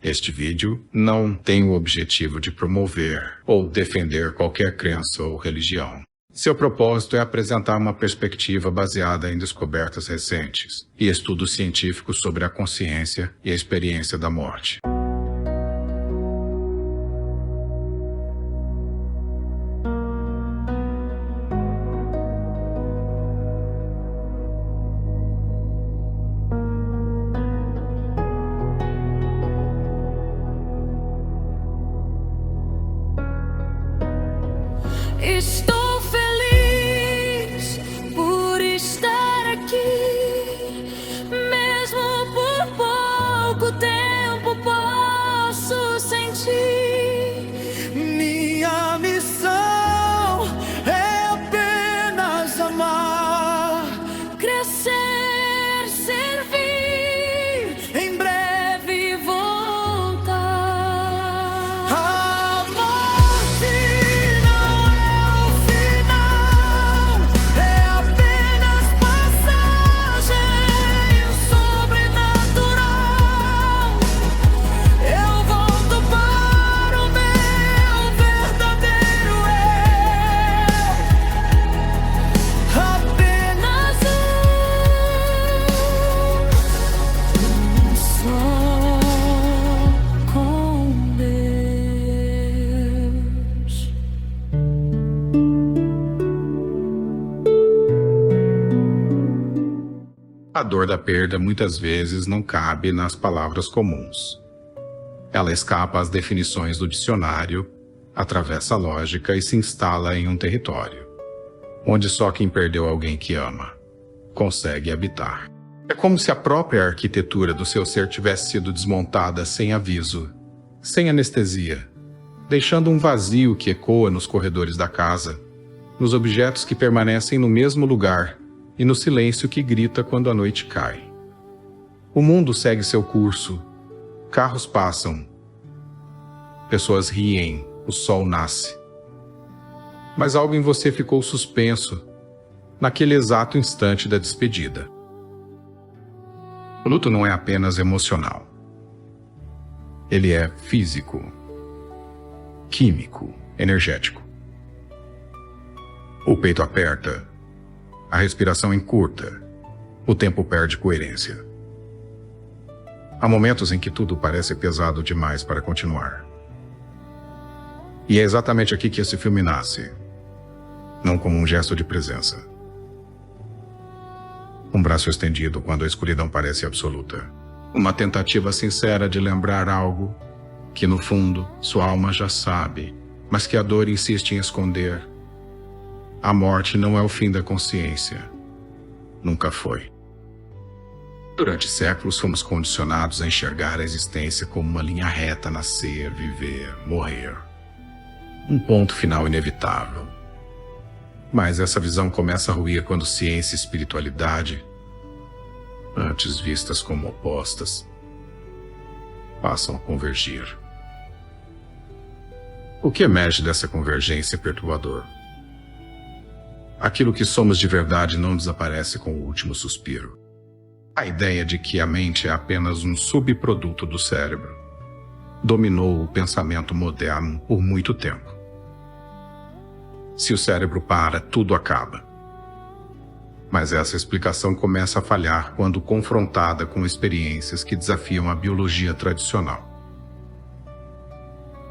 Este vídeo não tem o objetivo de promover ou defender qualquer crença ou religião. Seu propósito é apresentar uma perspectiva baseada em descobertas recentes e estudos científicos sobre a consciência e a experiência da morte. Estou feliz por estar aqui, mesmo por pouco tempo posso sentir. Minha missão é apenas amar, Crescer, servir, em breve voltar. a morte não é o final, é apenas passagem sobrenatural. Eu volto para o meu verdadeiro eu, apenas Só com Deus. A dor da perda muitas vezes não cabe nas palavras comuns. Ela escapa às definições do dicionário, atravessa a lógica e se instala em um território, onde só quem perdeu alguém que ama consegue habitar. É como se a própria arquitetura do seu ser tivesse sido desmontada sem aviso, sem anestesia, deixando um vazio que ecoa nos corredores da casa, nos objetos que permanecem no mesmo lugar e no silêncio que grita quando a noite cai. O mundo segue seu curso, carros passam, pessoas riem, o sol nasce. Mas algo em você ficou suspenso, naquele exato instante da despedida. O luto não é apenas emocional. Ele é físico, químico, energético. O peito aperta, a respiração encurta, o tempo perde coerência. Há momentos em que tudo parece pesado demais para continuar. E é exatamente aqui que esse filme nasce, não como um gesto de presença. Um braço estendido quando a escuridão parece absoluta. Uma tentativa sincera de lembrar algo que, no fundo, sua alma já sabe, mas que a dor insiste em esconder. A morte não é o fim da consciência. Nunca foi. Durante séculos fomos condicionados a enxergar a existência como uma linha reta: nascer, viver, morrer. Um ponto final inevitável. Mas essa visão começa a ruir quando ciência e espiritualidade, antes vistas como opostas, passam a convergir. O que emerge dessa convergência é perturbador. Aquilo que somos de verdade não desaparece com o último suspiro. A ideia de que a mente é apenas um subproduto do cérebro dominou o pensamento moderno por muito tempo. Se o cérebro para, tudo acaba. Mas essa explicação começa a falhar quando confrontada com experiências que desafiam a biologia tradicional.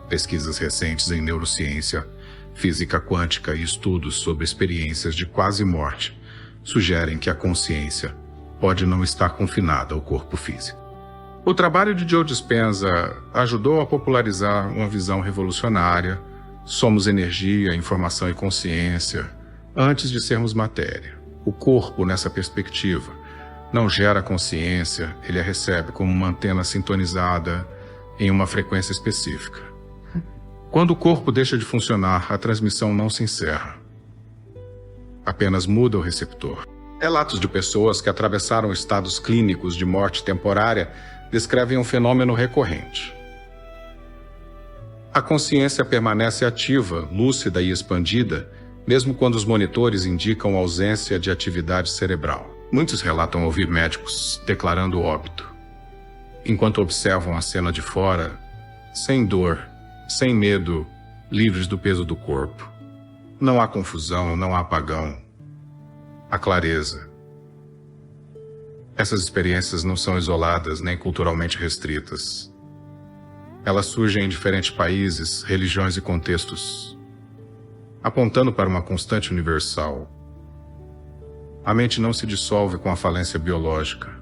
Pesquisas recentes em neurociência, física quântica e estudos sobre experiências de quase morte sugerem que a consciência pode não estar confinada ao corpo físico. O trabalho de Joe Dispenza ajudou a popularizar uma visão revolucionária: somos energia, informação e consciência, antes de sermos matéria. O corpo, nessa perspectiva, não gera consciência, ele a recebe como uma antena sintonizada em uma frequência específica. Quando o corpo deixa de funcionar, a transmissão não se encerra. Apenas muda o receptor. Relatos de pessoas que atravessaram estados clínicos de morte temporária descrevem um fenômeno recorrente. A consciência permanece ativa, lúcida e expandida, mesmo quando os monitores indicam ausência de atividade cerebral. Muitos relatam ouvir médicos declarando óbito. enquanto observam a cena de fora, sem dor, sem medo, livres do peso do corpo. Não há confusão, não há apagão. Há clareza. Essas experiências não são isoladas nem culturalmente restritas. Elas surgem em diferentes países, religiões e contextos, apontando para uma constante universal. A mente não se dissolve com a falência biológica,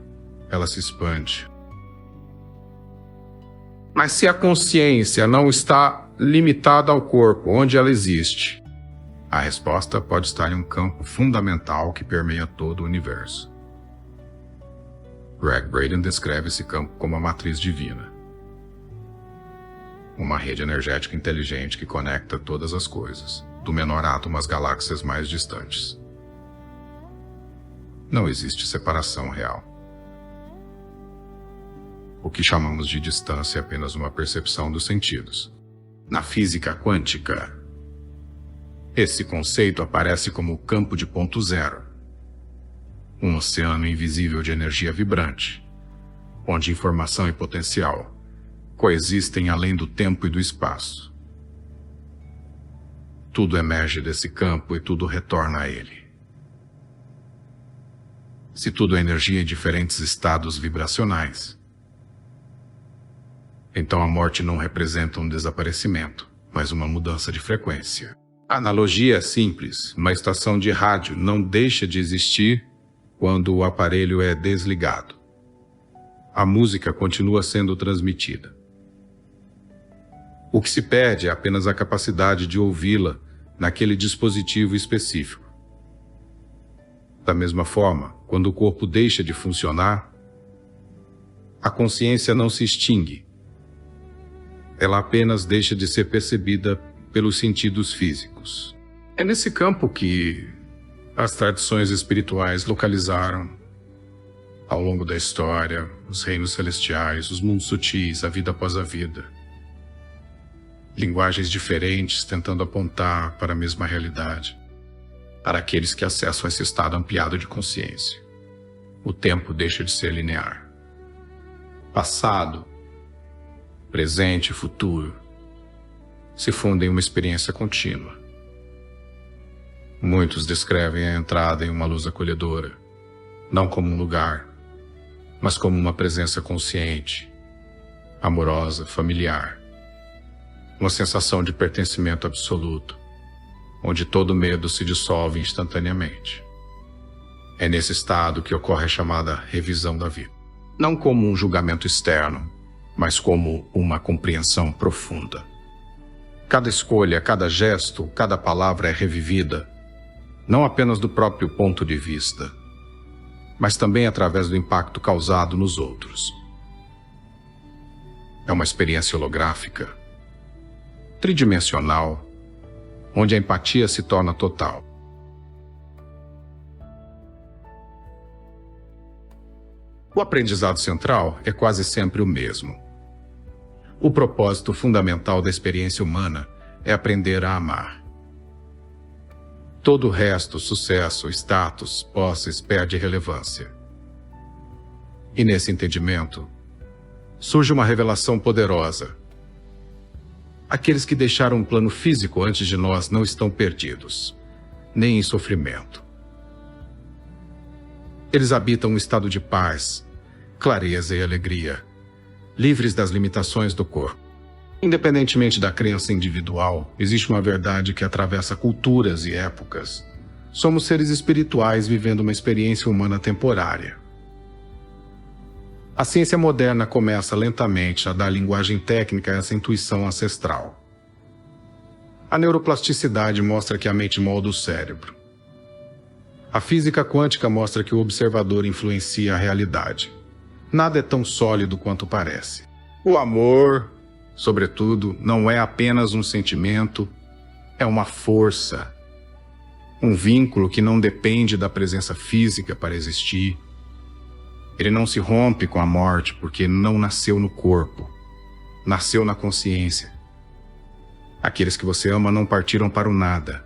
ela se expande. Mas se a consciência não está limitada ao corpo, onde ela existe, a resposta pode estar em um campo fundamental que permeia todo o universo. Gregg Braden descreve esse campo como a matriz divina. Uma rede energética inteligente que conecta todas as coisas, do menor átomo às galáxias mais distantes. Não existe separação real. O que chamamos de distância é apenas uma percepção dos sentidos. Na física quântica, esse conceito aparece como o campo de ponto zero, um oceano invisível de energia vibrante, onde informação e potencial coexistem além do tempo e do espaço. Tudo emerge desse campo e tudo retorna a ele. Se tudo é energia em diferentes estados vibracionais, então a morte não representa um desaparecimento, mas uma mudança de frequência. A analogia é simples. Uma estação de rádio não deixa de existir quando o aparelho é desligado. A música continua sendo transmitida. O que se perde é apenas a capacidade de ouvi-la naquele dispositivo específico. Da mesma forma, quando o corpo deixa de funcionar, a consciência não se extingue. Ela apenas deixa de ser percebida pelos sentidos físicos. É nesse campo que as tradições espirituais localizaram, ao longo da história, os reinos celestiais, os mundos sutis, a vida após a vida. Linguagens diferentes tentando apontar para a mesma realidade, para aqueles que acessam esse estado ampliado de consciência. O tempo deixa de ser linear. Passado, presente e futuro se fundem em uma experiência contínua. Muitos descrevem a entrada em uma luz acolhedora, não como um lugar, mas como uma presença consciente, amorosa, familiar. Uma sensação de pertencimento absoluto, onde todo medo se dissolve instantaneamente. É nesse estado que ocorre a chamada revisão da vida. Não como um julgamento externo, mas como uma compreensão profunda. Cada escolha, cada gesto, cada palavra é revivida, não apenas do próprio ponto de vista, mas também através do impacto causado nos outros. É uma experiência holográfica, tridimensional, onde a empatia se torna total. O aprendizado central é quase sempre o mesmo. O propósito fundamental da experiência humana é aprender a amar. Todo o resto, sucesso, status, posses, perde relevância. E nesse entendimento, surge uma revelação poderosa. Aqueles que deixaram o plano físico antes de nós não estão perdidos, nem em sofrimento. Eles habitam um estado de paz, clareza e alegria, livres das limitações do corpo. Independentemente da crença individual, existe uma verdade que atravessa culturas e épocas. Somos seres espirituais vivendo uma experiência humana temporária. A ciência moderna começa lentamente a dar linguagem técnica a essa intuição ancestral. A neuroplasticidade mostra que a mente molda o cérebro. A física quântica mostra que o observador influencia a realidade. Nada é tão sólido quanto parece. O amor, sobretudo, não é apenas um sentimento, é uma força. Um vínculo que não depende da presença física para existir. Ele não se rompe com a morte porque não nasceu no corpo, nasceu na consciência. Aqueles que você ama não partiram para o nada.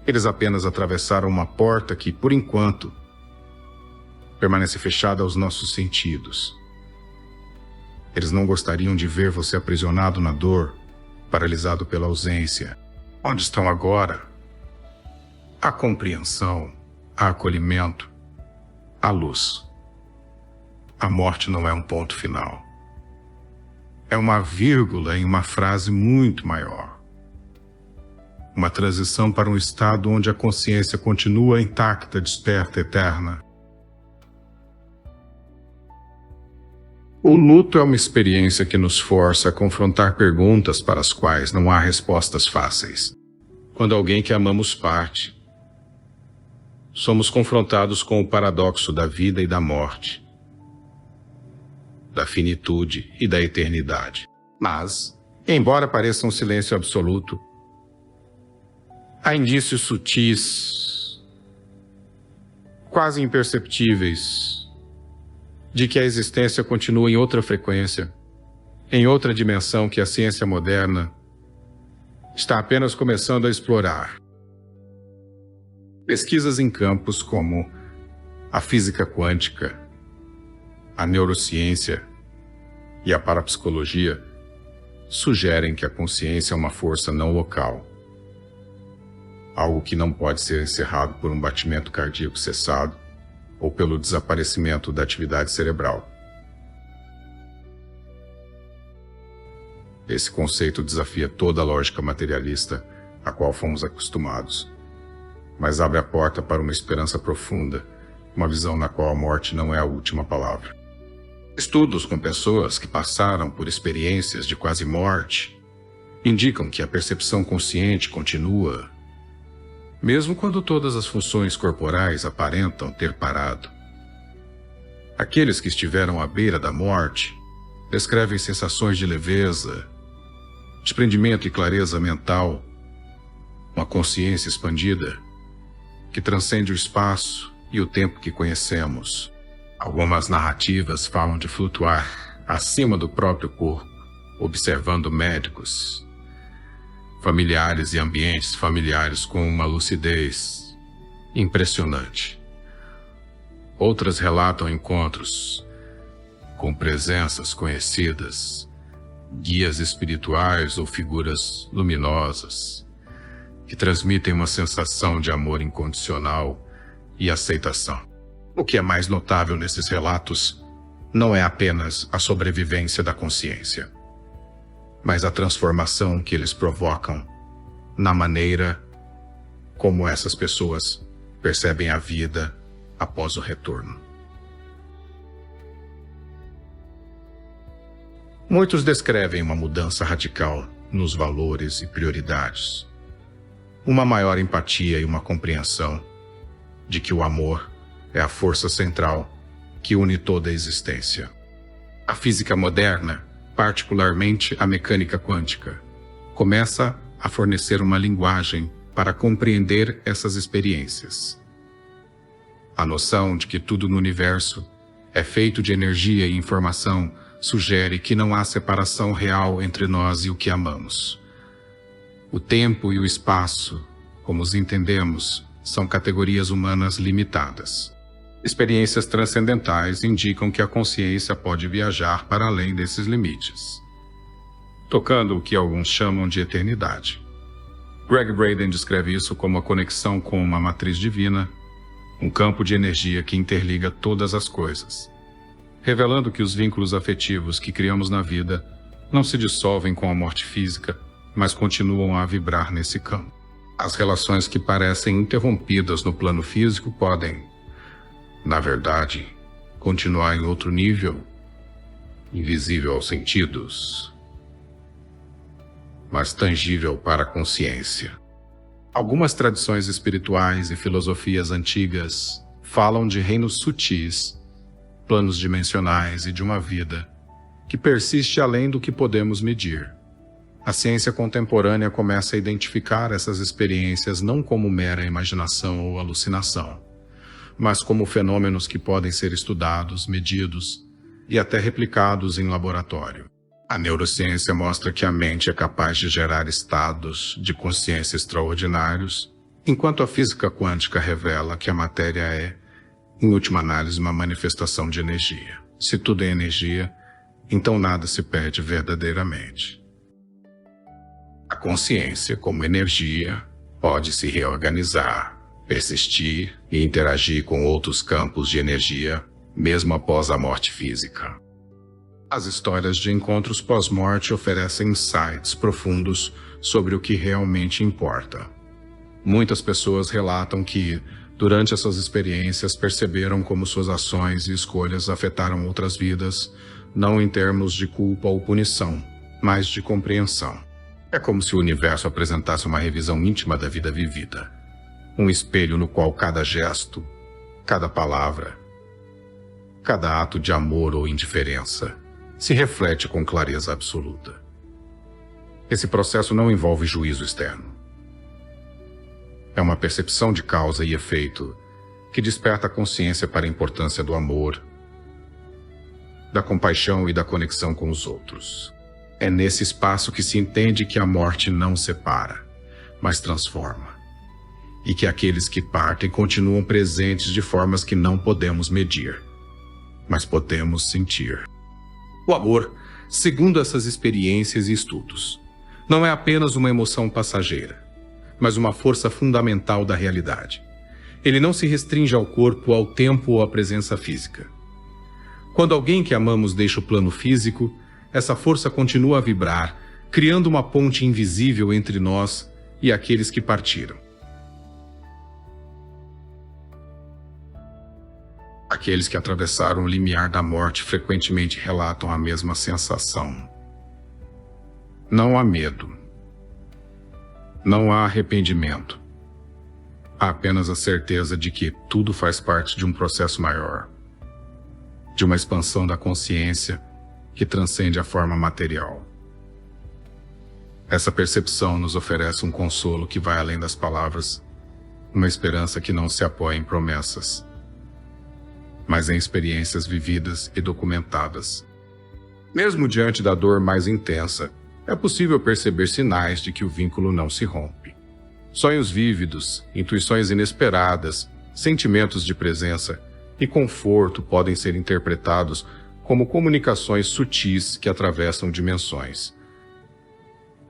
Eles apenas atravessaram uma porta que, por enquanto, permanece fechada aos nossos sentidos. Eles não gostariam de ver você aprisionado na dor, paralisado pela ausência. Onde estão agora? A compreensão, a acolhimento, a luz. A morte não é um ponto final. É uma vírgula em uma frase muito maior. Uma transição para um estado onde a consciência continua intacta, desperta, eterna. O luto é uma experiência que nos força a confrontar perguntas para as quais não há respostas fáceis. Quando alguém que amamos parte, somos confrontados com o paradoxo da vida e da morte, da finitude e da eternidade. Mas, embora pareça um silêncio absoluto, há indícios sutis, quase imperceptíveis, de que a existência continua em outra frequência, em outra dimensão que a ciência moderna está apenas começando a explorar. Pesquisas em campos como a física quântica, a neurociência e a parapsicologia sugerem que a consciência é uma força não local, algo que não pode ser encerrado por um batimento cardíaco cessado ou pelo desaparecimento da atividade cerebral. Esse conceito desafia toda a lógica materialista a qual fomos acostumados, mas abre a porta para uma esperança profunda, uma visão na qual a morte não é a última palavra. Estudos com pessoas que passaram por experiências de quase morte indicam que a percepção consciente continua, mesmo quando todas as funções corporais aparentam ter parado. Aqueles que estiveram à beira da morte descrevem sensações de leveza, desprendimento e clareza mental, uma consciência expandida que transcende o espaço e o tempo que conhecemos. Algumas narrativas falam de flutuar acima do próprio corpo, observando médicos, familiares e ambientes familiares com uma lucidez impressionante. Outras relatam encontros com presenças conhecidas, guias espirituais ou figuras luminosas que transmitem uma sensação de amor incondicional e aceitação. O que é mais notável nesses relatos não é apenas a sobrevivência da consciência, mas a transformação que eles provocam na maneira como essas pessoas percebem a vida após o retorno. Muitos descrevem uma mudança radical nos valores e prioridades, uma maior empatia e uma compreensão de que o amor é a força central que une toda a existência. A física moderna, particularmente a mecânica quântica, começa a fornecer uma linguagem para compreender essas experiências. A noção de que tudo no universo é feito de energia e informação sugere que não há separação real entre nós e o que amamos. O tempo e o espaço, como os entendemos, são categorias humanas limitadas. Experiências transcendentais indicam que a consciência pode viajar para além desses limites, tocando o que alguns chamam de eternidade. Greg Braden descreve isso como a conexão com uma matriz divina, um campo de energia que interliga todas as coisas, revelando que os vínculos afetivos que criamos na vida não se dissolvem com a morte física, mas continuam a vibrar nesse campo. As relações que parecem interrompidas no plano físico podem, na verdade, continuar em outro nível, invisível aos sentidos, mas tangível para a consciência. Algumas tradições espirituais e filosofias antigas falam de reinos sutis, planos dimensionais e de uma vida que persiste além do que podemos medir. A ciência contemporânea começa a identificar essas experiências não como mera imaginação ou alucinação, mas como fenômenos que podem ser estudados, medidos e até replicados em laboratório. A neurociência mostra que a mente é capaz de gerar estados de consciência extraordinários, enquanto a física quântica revela que a matéria é, em última análise, uma manifestação de energia. Se tudo é energia, então nada se perde verdadeiramente. A consciência, como energia, pode se reorganizar, persistir e interagir com outros campos de energia, mesmo após a morte física. As histórias de encontros pós-morte oferecem insights profundos sobre o que realmente importa. Muitas pessoas relatam que, durante essas experiências, perceberam como suas ações e escolhas afetaram outras vidas, não em termos de culpa ou punição, mas de compreensão. É como se o universo apresentasse uma revisão íntima da vida vivida, um espelho no qual cada gesto, cada palavra, cada ato de amor ou indiferença se reflete com clareza absoluta. Esse processo não envolve juízo externo. É uma percepção de causa e efeito que desperta a consciência para a importância do amor, da compaixão e da conexão com os outros. É nesse espaço que se entende que a morte não separa, mas transforma, e que aqueles que partem continuam presentes de formas que não podemos medir, mas podemos sentir. O amor, segundo essas experiências e estudos, não é apenas uma emoção passageira, mas uma força fundamental da realidade. Ele não se restringe ao corpo, ao tempo ou à presença física. Quando alguém que amamos deixa o plano físico, essa força continua a vibrar, criando uma ponte invisível entre nós e aqueles que partiram. Aqueles que atravessaram o limiar da morte frequentemente relatam a mesma sensação. Não há medo. Não há arrependimento. Há apenas a certeza de que tudo faz parte de um processo maior, de uma expansão da consciência que transcende a forma material. Essa percepção nos oferece um consolo que vai além das palavras, uma esperança que não se apoia em promessas, mas em experiências vividas e documentadas. Mesmo diante da dor mais intensa, é possível perceber sinais de que o vínculo não se rompe. Sonhos vívidos, intuições inesperadas, sentimentos de presença e conforto podem ser interpretados como comunicações sutis que atravessam dimensões.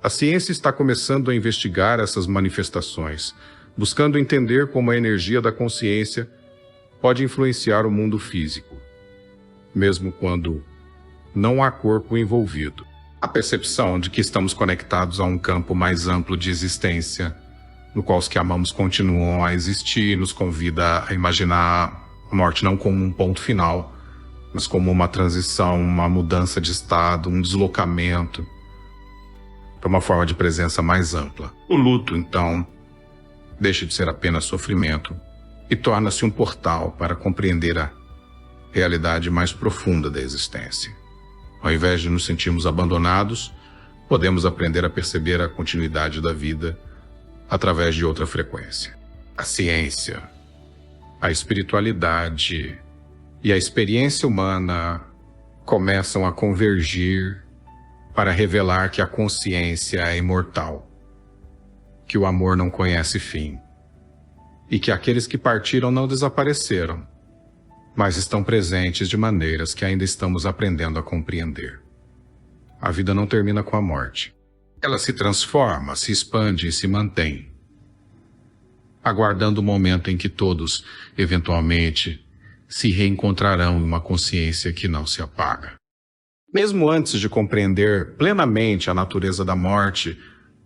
A ciência está começando a investigar essas manifestações, buscando entender como a energia da consciência pode influenciar o mundo físico, mesmo quando não há corpo envolvido. A percepção de que estamos conectados a um campo mais amplo de existência, no qual os que amamos continuam a existir, nos convida a imaginar a morte não como um ponto final, mas como uma transição, uma mudança de estado, um deslocamento para uma forma de presença mais ampla. O luto, então, deixa de ser apenas sofrimento e torna-se um portal para compreender a realidade mais profunda da existência. Ao invés de nos sentirmos abandonados, podemos aprender a perceber a continuidade da vida através de outra frequência. A ciência, a espiritualidade e a experiência humana começam a convergir para revelar que a consciência é imortal, que o amor não conhece fim e que aqueles que partiram não desapareceram, mas estão presentes de maneiras que ainda estamos aprendendo a compreender. A vida não termina com a morte. Ela se transforma, se expande e se mantém, aguardando o momento em que todos, eventualmente, se reencontrarão em uma consciência que não se apaga. Mesmo antes de compreender plenamente a natureza da morte,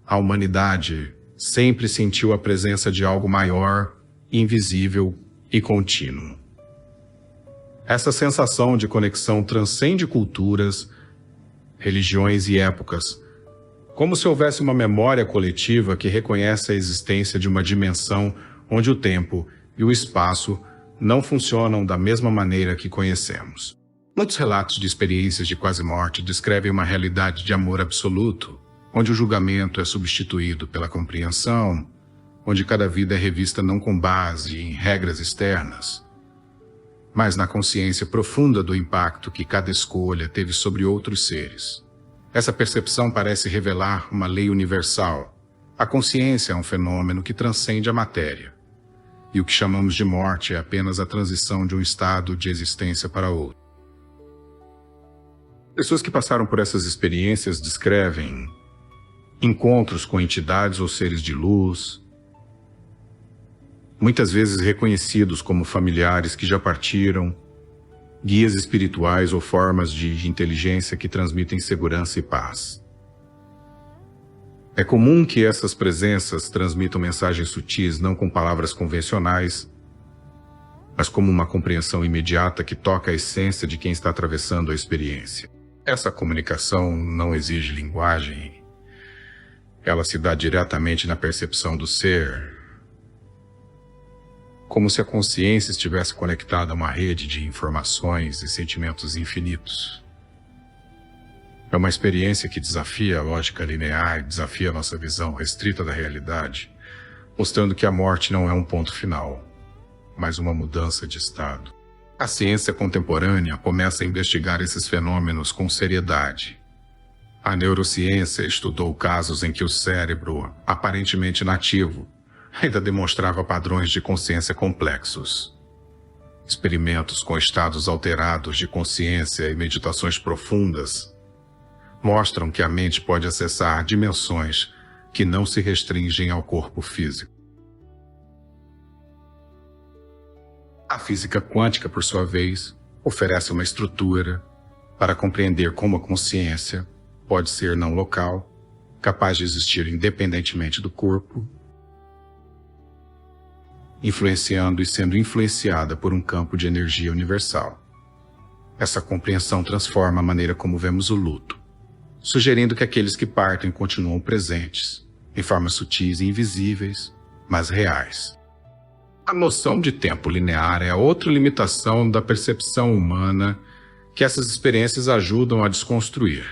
a humanidade sempre sentiu a presença de algo maior, invisível e contínuo. Essa sensação de conexão transcende culturas, religiões e épocas, como se houvesse uma memória coletiva que reconhece a existência de uma dimensão onde o tempo e o espaço não funcionam da mesma maneira que conhecemos. Muitos relatos de experiências de quase-morte descrevem uma realidade de amor absoluto, onde o julgamento é substituído pela compreensão, onde cada vida é revista não com base em regras externas, mas na consciência profunda do impacto que cada escolha teve sobre outros seres. Essa percepção parece revelar uma lei universal. A consciência é um fenômeno que transcende a matéria, e o que chamamos de morte é apenas a transição de um estado de existência para outro. Pessoas que passaram por essas experiências descrevem encontros com entidades ou seres de luz, muitas vezes reconhecidos como familiares que já partiram, guias espirituais ou formas de inteligência que transmitem segurança e paz. É comum que essas presenças transmitam mensagens sutis, não com palavras convencionais, mas como uma compreensão imediata que toca a essência de quem está atravessando a experiência. Essa comunicação não exige linguagem. Ela se dá diretamente na percepção do ser, como se a consciência estivesse conectada a uma rede de informações e sentimentos infinitos. É uma experiência que desafia a lógica linear, desafia a nossa visão restrita da realidade, mostrando que a morte não é um ponto final, mas uma mudança de estado. A ciência contemporânea começa a investigar esses fenômenos com seriedade. A neurociência estudou casos em que o cérebro, aparentemente inativo, ainda demonstrava padrões de consciência complexos. Experimentos com estados alterados de consciência e meditações profundas mostram que a mente pode acessar dimensões que não se restringem ao corpo físico. A física quântica, por sua vez, oferece uma estrutura para compreender como a consciência pode ser não local, capaz de existir independentemente do corpo, influenciando e sendo influenciada por um campo de energia universal. Essa compreensão transforma a maneira como vemos o luto, sugerindo que aqueles que partem continuam presentes, em formas sutis e invisíveis, mas reais. A noção de tempo linear é outra limitação da percepção humana que essas experiências ajudam a desconstruir.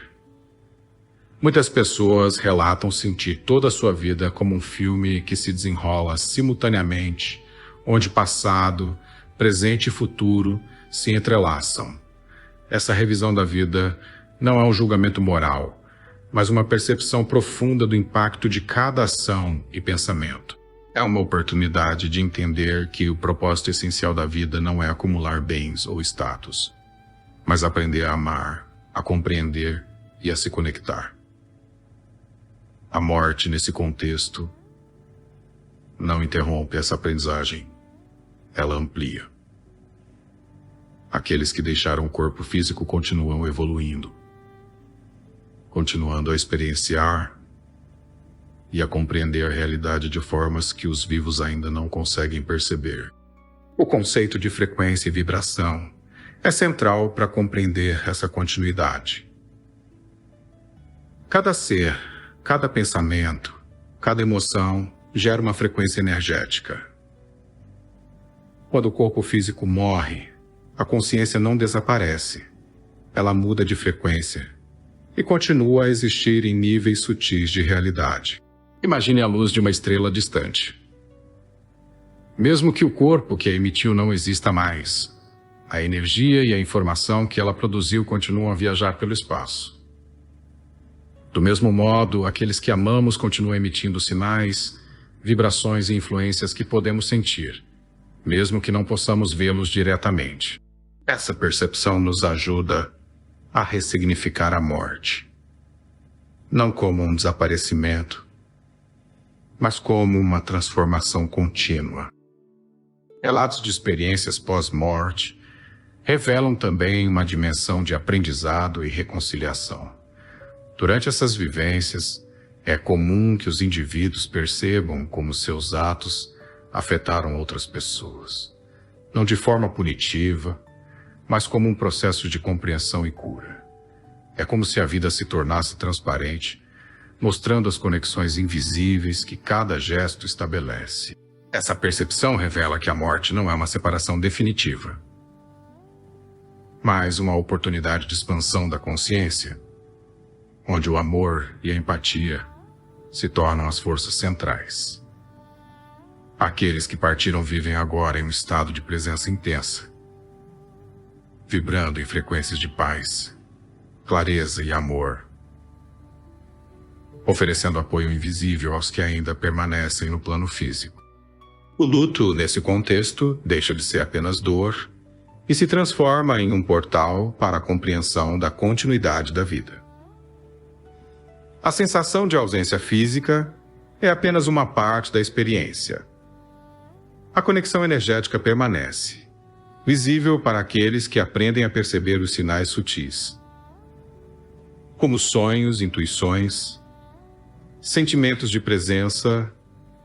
Muitas pessoas relatam sentir toda a sua vida como um filme que se desenrola simultaneamente, onde passado, presente e futuro se entrelaçam. Essa revisão da vida não é um julgamento moral, mas uma percepção profunda do impacto de cada ação e pensamento. É uma oportunidade de entender que o propósito essencial da vida não é acumular bens ou status, mas aprender a amar, a compreender e a se conectar. A morte, nesse contexto, não interrompe essa aprendizagem, ela amplia. Aqueles que deixaram o corpo físico continuam evoluindo, continuando a experienciar e a compreender a realidade de formas que os vivos ainda não conseguem perceber. O conceito de frequência e vibração é central para compreender essa continuidade. Cada ser, cada pensamento, cada emoção gera uma frequência energética. Quando o corpo físico morre, a consciência não desaparece. Ela muda de frequência e continua a existir em níveis sutis de realidade. Imagine a luz de uma estrela distante. Mesmo que o corpo que a emitiu não exista mais, a energia e a informação que ela produziu continuam a viajar pelo espaço. Do mesmo modo, aqueles que amamos continuam emitindo sinais, vibrações e influências que podemos sentir, mesmo que não possamos vê-los diretamente. Essa percepção nos ajuda a ressignificar a morte, não como um desaparecimento, mas como uma transformação contínua. Relatos de experiências pós-morte revelam também uma dimensão de aprendizado e reconciliação. Durante essas vivências, é comum que os indivíduos percebam como seus atos afetaram outras pessoas, não de forma punitiva, mas como um processo de compreensão e cura. É como se a vida se tornasse transparente, mostrando as conexões invisíveis que cada gesto estabelece. Essa percepção revela que a morte não é uma separação definitiva, mas uma oportunidade de expansão da consciência, onde o amor e a empatia se tornam as forças centrais. Aqueles que partiram vivem agora em um estado de presença intensa, vibrando em frequências de paz, clareza e amor, oferecendo apoio invisível aos que ainda permanecem no plano físico. O luto, nesse contexto, deixa de ser apenas dor e se transforma em um portal para a compreensão da continuidade da vida. A sensação de ausência física é apenas uma parte da experiência. A conexão energética permanece, visível para aqueles que aprendem a perceber os sinais sutis, como sonhos, intuições, sentimentos de presença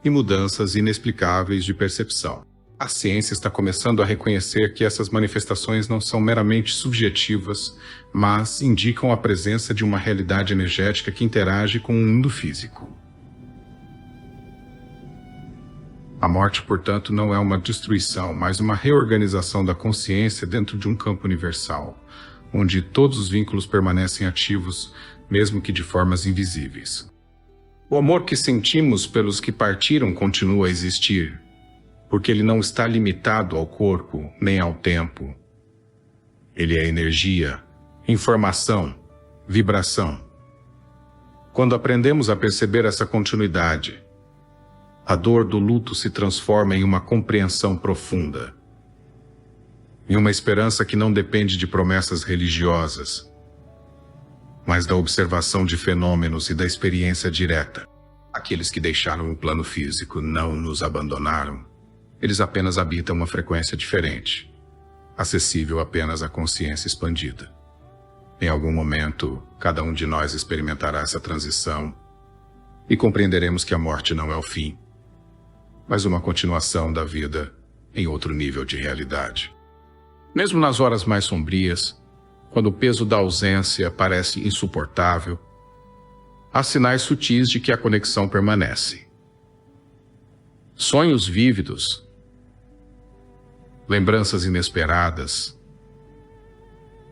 e mudanças inexplicáveis de percepção. A ciência está começando a reconhecer que essas manifestações não são meramente subjetivas, mas indicam a presença de uma realidade energética que interage com o mundo físico. A morte, portanto, não é uma destruição, mas uma reorganização da consciência dentro de um campo universal, onde todos os vínculos permanecem ativos, mesmo que de formas invisíveis. O amor que sentimos pelos que partiram continua a existir, porque ele não está limitado ao corpo nem ao tempo. Ele é energia, informação, vibração. Quando aprendemos a perceber essa continuidade, a dor do luto se transforma em uma compreensão profunda, em uma esperança que não depende de promessas religiosas, mas da observação de fenômenos e da experiência direta. Aqueles que deixaram o plano físico não nos abandonaram. Eles apenas habitam uma frequência diferente, acessível apenas à consciência expandida. Em algum momento, cada um de nós experimentará essa transição e compreenderemos que a morte não é o fim, mas uma continuação da vida em outro nível de realidade. Mesmo nas horas mais sombrias, quando o peso da ausência parece insuportável, há sinais sutis de que a conexão permanece. Sonhos vívidos, lembranças inesperadas,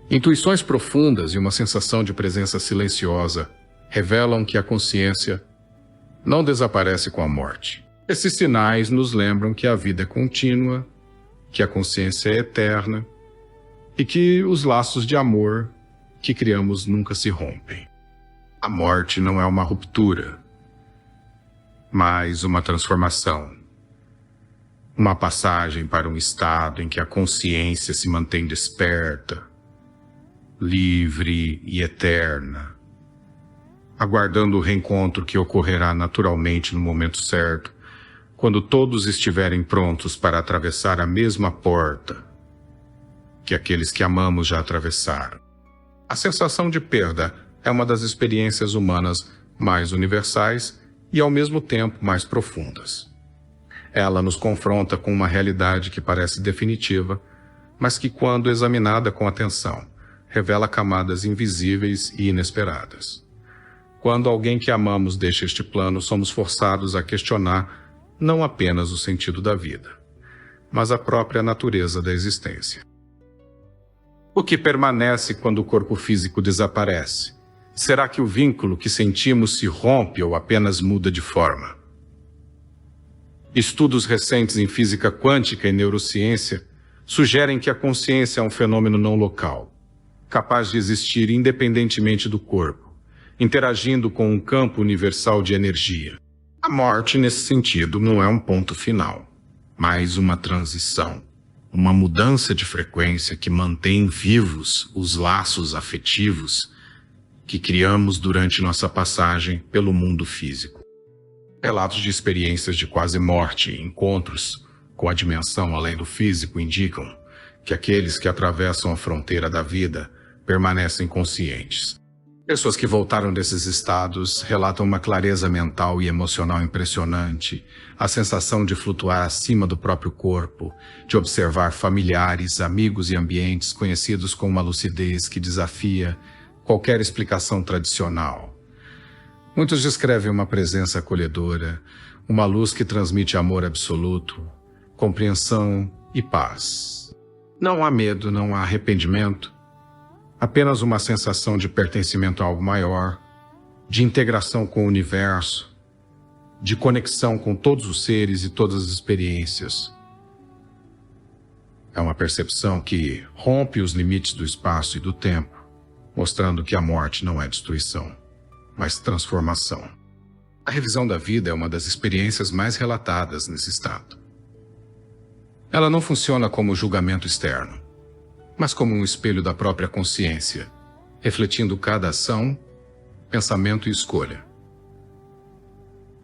intuições profundas e uma sensação de presença silenciosa revelam que a consciência não desaparece com a morte. Esses sinais nos lembram que a vida é contínua, que a consciência é eterna e que os laços de amor que criamos nunca se rompem. A morte não é uma ruptura, mas uma transformação. Uma passagem para um estado em que a consciência se mantém desperta, livre e eterna, aguardando o reencontro que ocorrerá naturalmente no momento certo, quando todos estiverem prontos para atravessar a mesma porta que aqueles que amamos já atravessaram. A sensação de perda é uma das experiências humanas mais universais e, ao mesmo tempo, mais profundas. Ela nos confronta com uma realidade que parece definitiva, mas que, quando examinada com atenção, revela camadas invisíveis e inesperadas. Quando alguém que amamos deixa este plano, somos forçados a questionar não apenas o sentido da vida, mas a própria natureza da existência. O que permanece quando o corpo físico desaparece? Será que o vínculo que sentimos se rompe ou apenas muda de forma? Estudos recentes em física quântica e neurociência sugerem que a consciência é um fenômeno não local, capaz de existir independentemente do corpo, interagindo com um campo universal de energia. A morte, nesse sentido, não é um ponto final, mas uma transição, uma mudança de frequência que mantém vivos os laços afetivos que criamos durante nossa passagem pelo mundo físico. Relatos de experiências de quase morte e encontros com a dimensão além do físico indicam que aqueles que atravessam a fronteira da vida permanecem conscientes. Pessoas que voltaram desses estados relatam uma clareza mental e emocional impressionante, a sensação de flutuar acima do próprio corpo, de observar familiares, amigos e ambientes conhecidos com uma lucidez que desafia qualquer explicação tradicional. Muitos descrevem uma presença acolhedora, uma luz que transmite amor absoluto, compreensão e paz. Não há medo, não há arrependimento, apenas uma sensação de pertencimento a algo maior, de integração com o universo, de conexão com todos os seres e todas as experiências. É uma percepção que rompe os limites do espaço e do tempo, mostrando que a morte não é destruição, mas transformação. A revisão da vida é uma das experiências mais relatadas nesse estado. Ela não funciona como julgamento externo, mas como um espelho da própria consciência, refletindo cada ação, pensamento e escolha.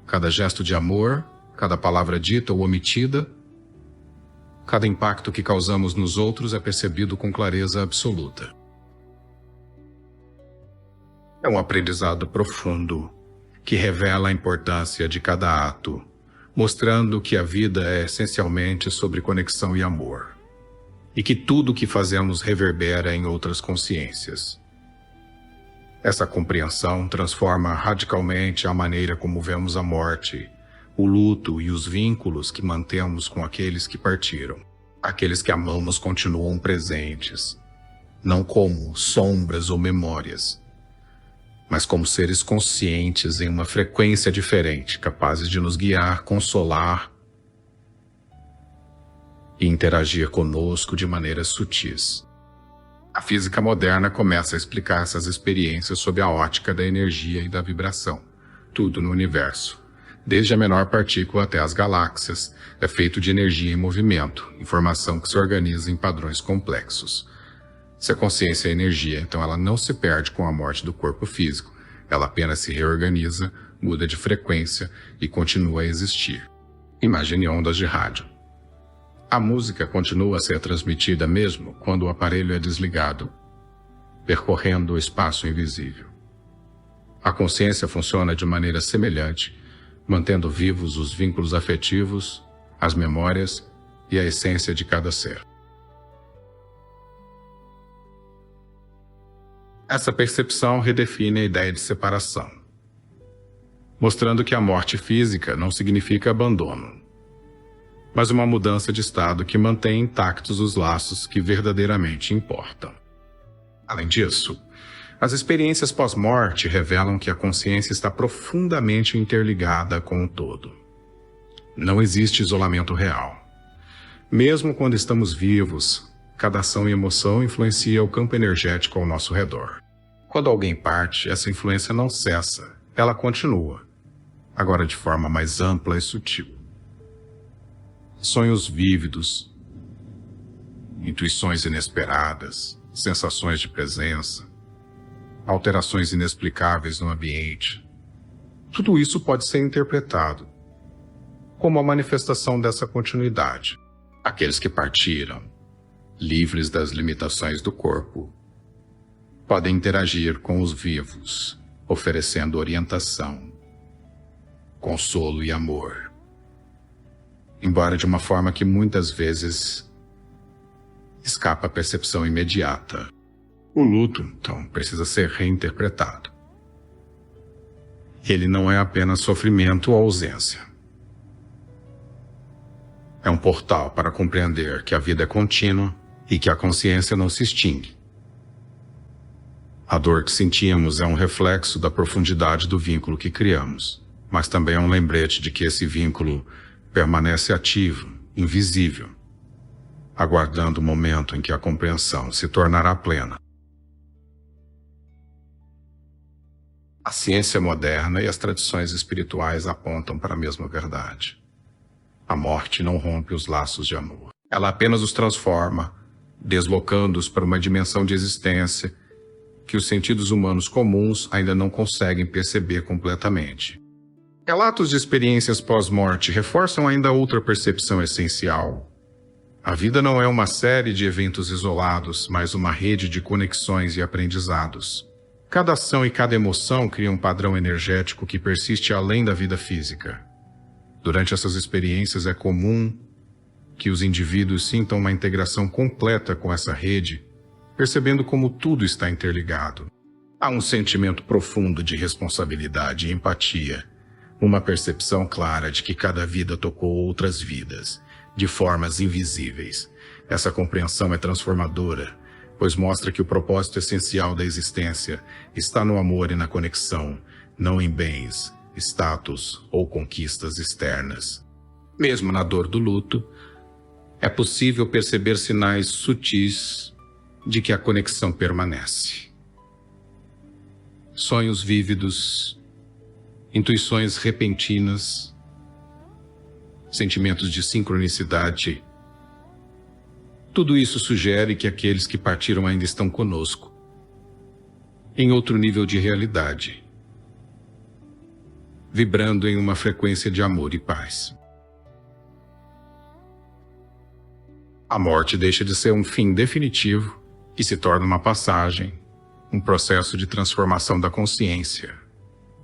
Cada gesto de amor, cada palavra dita ou omitida, cada impacto que causamos nos outros é percebido com clareza absoluta. É um aprendizado profundo que revela a importância de cada ato, mostrando que a vida é essencialmente sobre conexão e amor, e que tudo o que fazemos reverbera em outras consciências. Essa compreensão transforma radicalmente a maneira como vemos a morte, o luto e os vínculos que mantemos com aqueles que partiram. Aqueles que amamos continuam presentes, não como sombras ou memórias, mas como seres conscientes em uma frequência diferente, capazes de nos guiar, consolar e interagir conosco de maneiras sutis. A física moderna começa a explicar essas experiências sob a ótica da energia e da vibração. Tudo no universo, desde a menor partícula até as galáxias, é feito de energia em movimento, informação que se organiza em padrões complexos. Se a consciência é energia, então ela não se perde com a morte do corpo físico. Ela apenas se reorganiza, muda de frequência e continua a existir. Imagine ondas de rádio. A música continua a ser transmitida mesmo quando o aparelho é desligado, percorrendo o espaço invisível. A consciência funciona de maneira semelhante, mantendo vivos os vínculos afetivos, as memórias e a essência de cada ser. Essa percepção redefine a ideia de separação, mostrando que a morte física não significa abandono, mas uma mudança de estado que mantém intactos os laços que verdadeiramente importam. Além disso, as experiências pós-morte revelam que a consciência está profundamente interligada com o todo. Não existe isolamento real. Mesmo quando estamos vivos, cada ação e emoção influencia o campo energético ao nosso redor. Quando alguém parte, essa influência não cessa, ela continua, agora de forma mais ampla e sutil. Sonhos vívidos, intuições inesperadas, sensações de presença, alterações inexplicáveis no ambiente. Tudo isso pode ser interpretado como a manifestação dessa continuidade. Aqueles que partiram, livres das limitações do corpo, podem interagir com os vivos, oferecendo orientação, consolo e amor, embora de uma forma que muitas vezes escapa à percepção imediata. O luto, então, precisa ser reinterpretado. Ele não é apenas sofrimento ou ausência. É um portal para compreender que a vida é contínua e que a consciência não se extingue. A dor que sentimos é um reflexo da profundidade do vínculo que criamos, mas também é um lembrete de que esse vínculo permanece ativo, invisível, aguardando o momento em que a compreensão se tornará plena. A ciência moderna e as tradições espirituais apontam para a mesma verdade. A morte não rompe os laços de amor. Ela apenas os transforma, deslocando-os para uma dimensão de existência que os sentidos humanos comuns ainda não conseguem perceber completamente. Relatos de experiências pós-morte reforçam ainda outra percepção essencial. A vida não é uma série de eventos isolados, mas uma rede de conexões e aprendizados. Cada ação e cada emoção cria um padrão energético que persiste além da vida física. Durante essas experiências é comum que os indivíduos sintam uma integração completa com essa rede, percebendo como tudo está interligado. Há um sentimento profundo de responsabilidade e empatia, uma percepção clara de que cada vida tocou outras vidas, de formas invisíveis. Essa compreensão é transformadora, pois mostra que o propósito essencial da existência está no amor e na conexão, não em bens, status ou conquistas externas. Mesmo na dor do luto, é possível perceber sinais sutis de que a conexão permanece. Sonhos vívidos, intuições repentinas, sentimentos de sincronicidade Tudo isso sugere que aqueles que partiram ainda estão conosco, em outro nível de realidade, vibrando em uma frequência de amor e paz. A morte deixa de ser um fim definitivo e se torna uma passagem, um processo de transformação da consciência,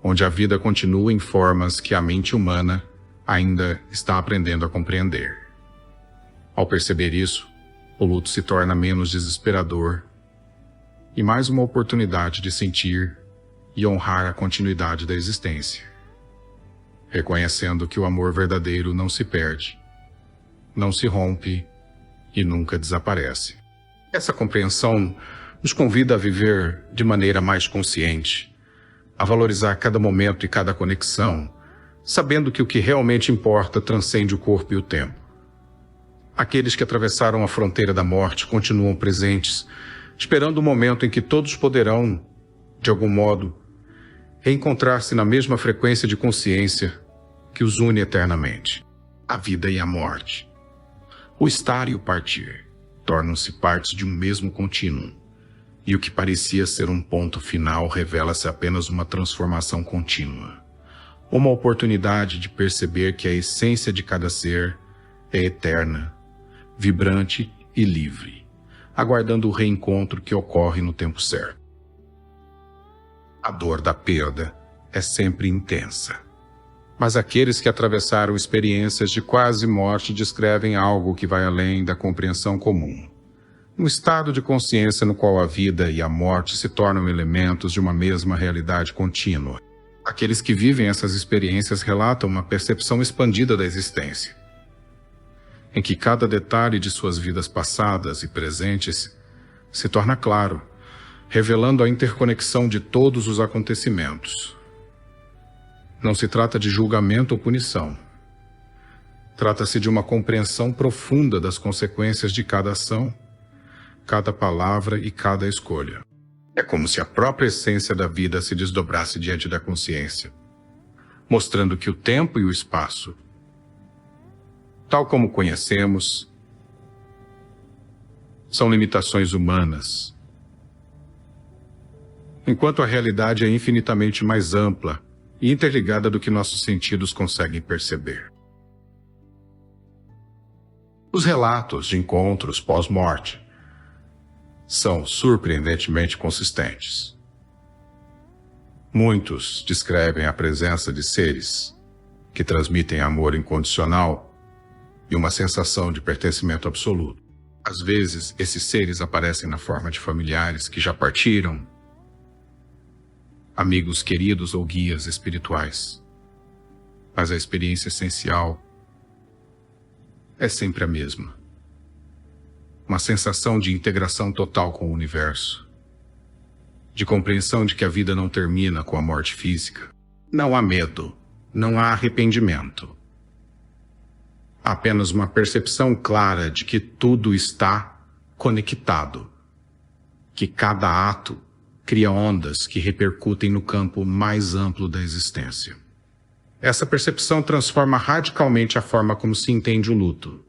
onde a vida continua em formas que a mente humana ainda está aprendendo a compreender. Ao perceber isso, o luto se torna menos desesperador e mais uma oportunidade de sentir e honrar a continuidade da existência, reconhecendo que o amor verdadeiro não se perde, não se rompe e nunca desaparece. Essa compreensão nos convida a viver de maneira mais consciente, a valorizar cada momento e cada conexão, sabendo que o que realmente importa transcende o corpo e o tempo. Aqueles que atravessaram a fronteira da morte continuam presentes, esperando o momento em que todos poderão, de algum modo, reencontrar-se na mesma frequência de consciência que os une eternamente. A vida e a morte, o estar e o partir, tornam-se partes de um mesmo contínuo, e o que parecia ser um ponto final revela-se apenas uma transformação contínua, uma oportunidade de perceber que a essência de cada ser é eterna, vibrante e livre, aguardando o reencontro que ocorre no tempo certo. A dor da perda é sempre intensa, mas aqueles que atravessaram experiências de quase morte descrevem algo que vai além da compreensão comum. Um estado de consciência no qual a vida e a morte se tornam elementos de uma mesma realidade contínua. Aqueles que vivem essas experiências relatam uma percepção expandida da existência, em que cada detalhe de suas vidas passadas e presentes se torna claro, revelando a interconexão de todos os acontecimentos. Não se trata de julgamento ou punição. Trata-se de uma compreensão profunda das consequências de cada ação, cada palavra e cada escolha. É como se a própria essência da vida se desdobrasse diante da consciência, mostrando que o tempo e o espaço, tal como conhecemos, são limitações humanas, enquanto a realidade é infinitamente mais ampla e interligada do que nossos sentidos conseguem perceber. Os relatos de encontros pós-morte são surpreendentemente consistentes. Muitos descrevem a presença de seres que transmitem amor incondicional e uma sensação de pertencimento absoluto. Às vezes, esses seres aparecem na forma de familiares que já partiram, amigos queridos ou guias espirituais. Mas a experiência essencial é sempre a mesma. Uma sensação de integração total com o universo, de compreensão de que a vida não termina com a morte física. Não há medo, não há arrependimento. Há apenas uma percepção clara de que tudo está conectado, que cada ato cria ondas que repercutem no campo mais amplo da existência. Essa percepção transforma radicalmente a forma como se entende o luto,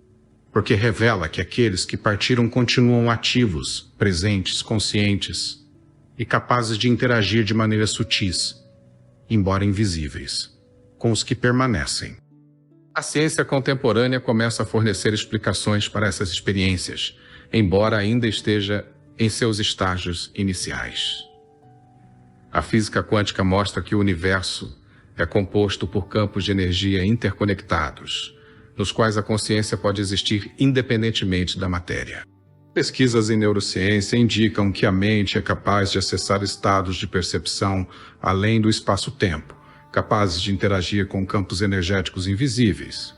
porque revela que aqueles que partiram continuam ativos, presentes, conscientes e capazes de interagir de maneiras sutis, embora invisíveis, com os que permanecem. A ciência contemporânea começa a fornecer explicações para essas experiências, embora ainda esteja em seus estágios iniciais. A física quântica mostra que o universo é composto por campos de energia interconectados, nos quais a consciência pode existir independentemente da matéria. Pesquisas em neurociência indicam que a mente é capaz de acessar estados de percepção além do espaço-tempo, capazes de interagir com campos energéticos invisíveis.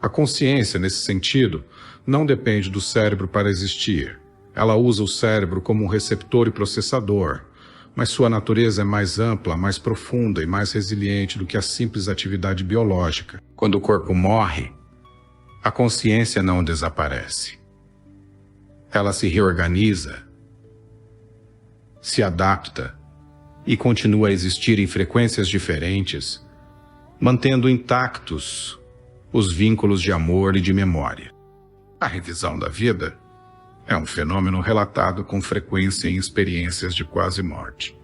A consciência, nesse sentido, não depende do cérebro para existir. Ela usa o cérebro como um receptor e processador, mas sua natureza é mais ampla, mais profunda e mais resiliente do que a simples atividade biológica. Quando o corpo morre, a consciência não desaparece. Ela se reorganiza, se adapta e continua a existir em frequências diferentes, mantendo intactos os vínculos de amor e de memória. A revisão da vida É um fenômeno relatado com frequência em experiências de quase morte.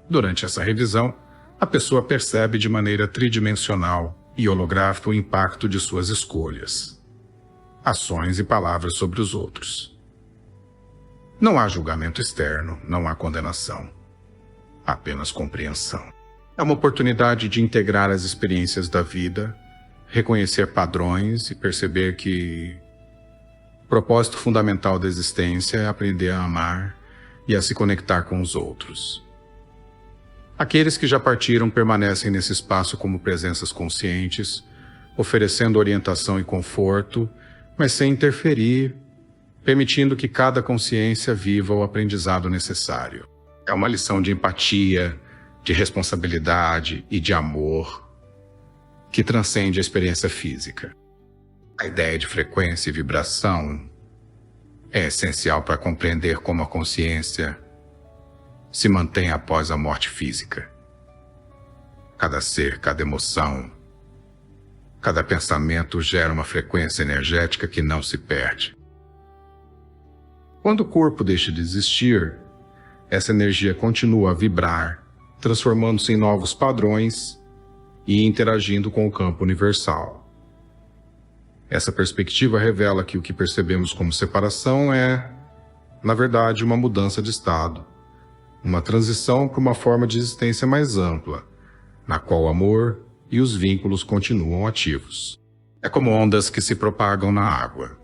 Durante essa revisão, a pessoa percebe de maneira tridimensional e holográfica o impacto de suas escolhas, ações e palavras sobre os outros. Não há julgamento externo, não há condenação, apenas compreensão. É uma oportunidade de integrar as experiências da vida, reconhecer padrões e perceber que o propósito fundamental da existência é aprender a amar e a se conectar com os outros. Aqueles que já partiram permanecem nesse espaço como presenças conscientes, oferecendo orientação e conforto, mas sem interferir, permitindo que cada consciência viva o aprendizado necessário. É uma lição de empatia, de responsabilidade e de amor que transcende a experiência física. A ideia de frequência e vibração é essencial para compreender como a consciência se mantém após a morte física. Cada ser, cada emoção, cada pensamento gera uma frequência energética que não se perde. Quando o corpo deixa de existir, essa energia continua a vibrar, transformando-se em novos padrões e interagindo com o campo universal. Essa perspectiva revela que o que percebemos como separação é, na verdade, uma mudança de estado, uma transição para uma forma de existência mais ampla, na qual o amor e os vínculos continuam ativos. É como ondas que se propagam na água,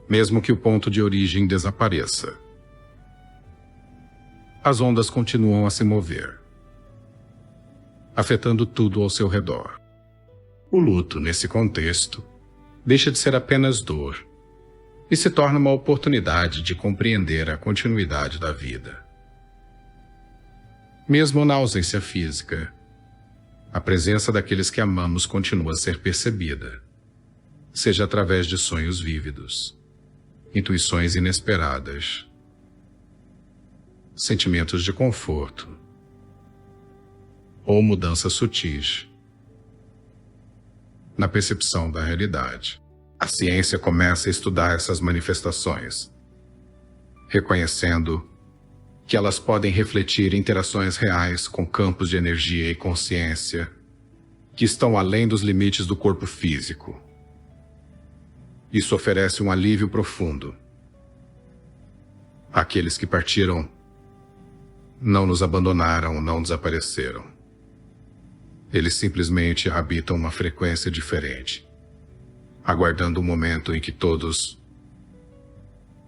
mesmo que o ponto de origem desapareça. As ondas continuam a se mover, afetando tudo ao seu redor. O luto, nesse contexto, deixa de ser apenas dor e se torna uma oportunidade de compreender a continuidade da vida. Mesmo na ausência física, a presença daqueles que amamos continua a ser percebida, seja através de sonhos vívidos, intuições inesperadas, sentimentos de conforto ou mudanças sutis na percepção da realidade. A ciência começa a estudar essas manifestações, reconhecendo que elas podem refletir interações reais com campos de energia e consciência que estão além dos limites do corpo físico. Isso oferece um alívio profundo. Aqueles que partiram não nos abandonaram, não desapareceram. Eles simplesmente habitam uma frequência diferente, aguardando o momento em que todos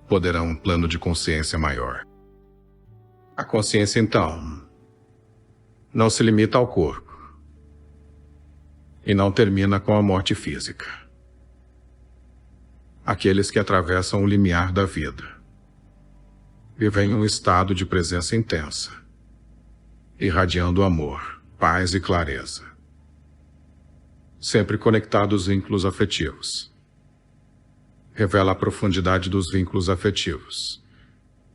poderão um plano de consciência maior. A consciência, então, não se limita ao corpo e não termina com a morte física. Aqueles que atravessam o limiar da vida vivem um estado de presença intensa, irradiando amor, paz e clareza, sempre conectado aos vínculos afetivos. Revela a profundidade dos vínculos afetivos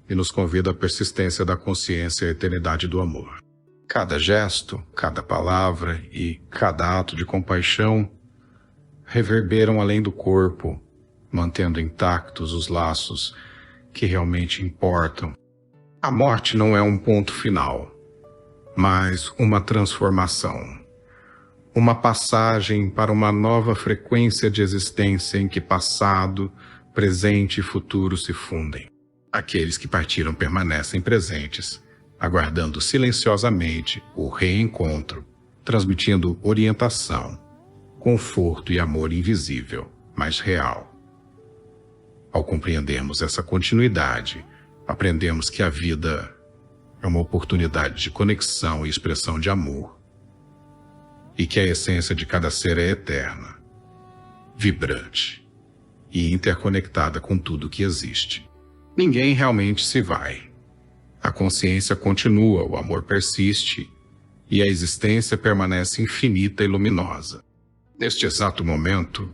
e nos convida à persistência da consciência e à eternidade do amor. Cada gesto, cada palavra e cada ato de compaixão reverberam além do corpo, mantendo intactos os laços que realmente importam. A morte não é um ponto final, mas uma transformação. Uma passagem para uma nova frequência de existência em que passado, presente e futuro se fundem. Aqueles que partiram permanecem presentes, aguardando silenciosamente o reencontro, transmitindo orientação, conforto e amor invisível, mas real. Ao compreendermos essa continuidade, aprendemos que a vida é uma oportunidade de conexão e expressão de amor, e que a essência de cada ser é eterna, vibrante e interconectada com tudo que existe. Ninguém realmente se vai. A consciência continua, o amor persiste e a existência permanece infinita e luminosa. Neste exato momento,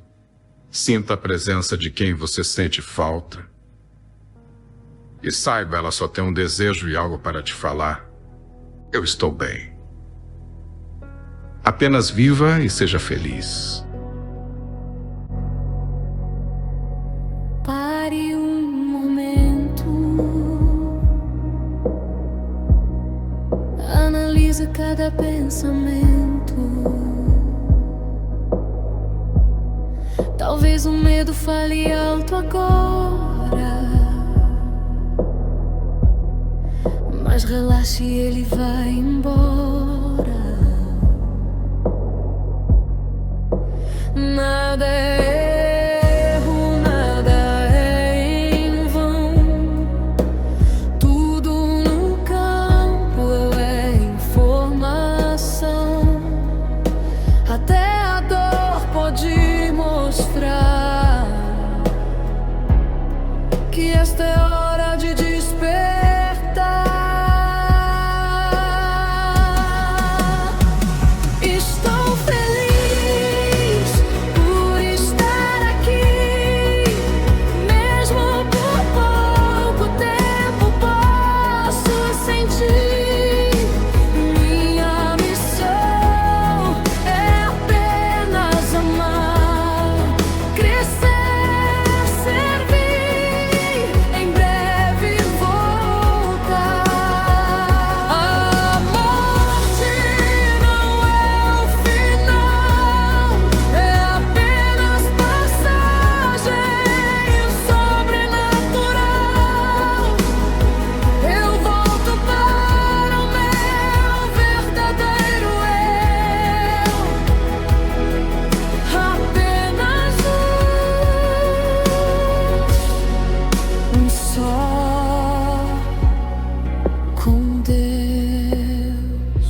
sinta a presença de quem você sente falta e saiba, ela só tem um desejo e algo para te falar. Eu estou bem. Apenas viva e seja feliz. Pai. paralisa cada pensamento. Talvez o medo fale alto agora, mas relaxe, ele vai embora. Nada é erro, nada é em vão. Tudo no campo é informação. Até a dor pode mostrar que esta é hora de despertar. Estou feliz por estar aqui, mesmo por pouco tempo posso sentir. Minha missão é apenas amar, crescer, servir, em breve voltar. A morte não é o final, é apenas passagem sobrenatural. Eu volto para o meu verdadeiro eu, apenas um só com Deus.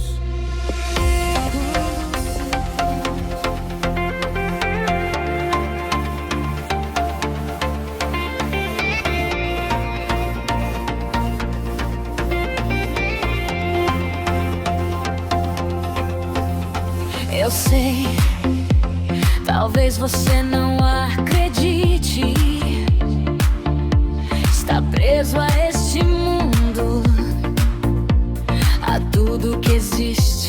Eu sei, talvez você não acredite, está preso a este mundo, a tudo que existe.